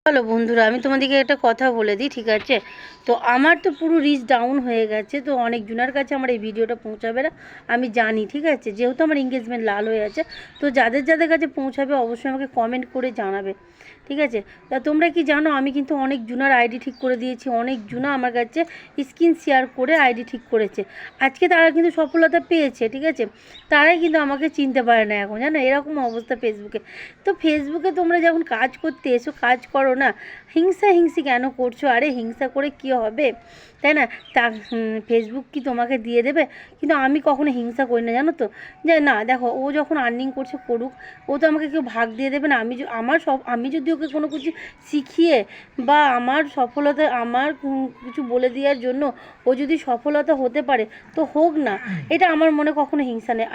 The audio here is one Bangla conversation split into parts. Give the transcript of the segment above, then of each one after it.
হ্যালো বন্ধুরা, আমি তোমাদেরকে একটা কথা বলে দিই, ঠিক আছে? তো আমার তো পুরো রিচ ডাউন হয়ে গেছে, তো অনেক জনের কাছে আমার এই ভিডিওটা পৌঁছাবে না আমি জানি, ঠিক আছে? যেহেতু আমার এঙ্গেজমেন্ট লাল হয়ে আছে, তো যাদের যাদের কাছে পৌঁছাবে অবশ্যই আমাকে কমেন্ট করে জানাবে, ঠিক আছে? তা তোমরা কি জানো, আমি কিন্তু অনেক জুনার আইডি ঠিক করে দিয়েছি, অনেক জুনা আমার কাছে স্ক্রিন শেয়ার করে আইডি ঠিক করেছে। আজকে তারা কিন্তু সফলতা পেয়েছে, ঠিক আছে? তারাই কিন্তু আমাকে চিনতে পারে না এখন, জানো? এরকম অবস্থা ফেসবুকে। তো ফেসবুকে তোমরা যখন কাজ করতে এসো, কাজ করো না, হিংসা হিংসি কেন করছো? আরে হিংসা করে কি হবে, তাই না? তা ফেসবুক কি তোমাকে দিয়ে দেবে? কিন্তু আমি কখনো হিংসা করি না, জানো তো? যে না, দেখো, ও যখন আর্নিং করছে করুক, ও তো আমাকে কেউ ভাগ দিয়ে দেবে না। আমি যদি ওকে কোনো কিছু শিখিয়ে বা আমার সফলতা, আমার কিছু বলে দেওয়ার জন্য ও যদি সফলতা হতে পারে, তো হোক না। এটা আমার মনে কখনো হিংসা নেই,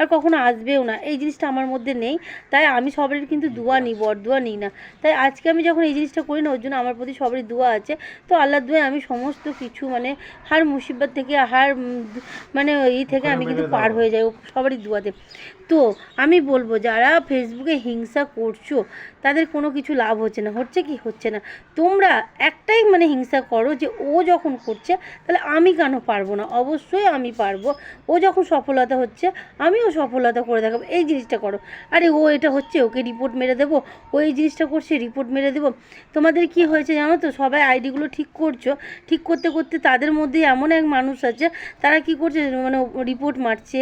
আর কখনো আসবেও না, এই জিনিসটা আমার মধ্যে নেই। তাই আমি সবারই কিন্তু দোয়া নিই, বরদোয়া নিই না। তাই আজকে আমি যখন এই জিনিসটা করি না, ওর জন্য আমার প্রতি সবারই দোয়া আছে। তো আল্লাহর দোয়ায় আমি সমস্ত কিছু মানে হার মুসিবত থেকে, মানে এই থেকে আমি কিন্তু পার হয়ে যাই সবারই দোয়াতে। তো আমি বলবো, যারা ফেসবুকে হিংসা করছো তাদের কোনো কিছু লাভ হচ্ছে না। হচ্ছে কি? হচ্ছে না। তোমরা একটাই মানে হিংসা করো যে ও যখন করছে তাহলে আমি কেন পারবো না? অবশ্যই আমি পারবো। ও যখন সফলতা হচ্ছে আমিও সফলতা করে দেখাবো, এই জিনিসটা করো। আরে ও এটা হচ্ছে, ওকে রিপোর্ট মেরে দেবো, ও এই জিনিসটা করছে, রিপোর্ট মেরে দেবো। তোমাদের কি হয়েছে জানো তো? সবাই আইডিগুলো ঠিক করছো, ঠিক করতে করতে তাদের মধ্যে এমন এক মানুষ আছে, তারা কি করছে, মানে রিপোর্ট মারছে,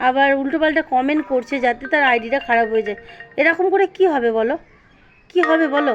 আবার উল্টোপাল্টা কমেন্ট করছে যাতে তার আইডিটা খারাপ হয়ে যায়। এরকম করে কি হবে বলো? কি হবে বলো?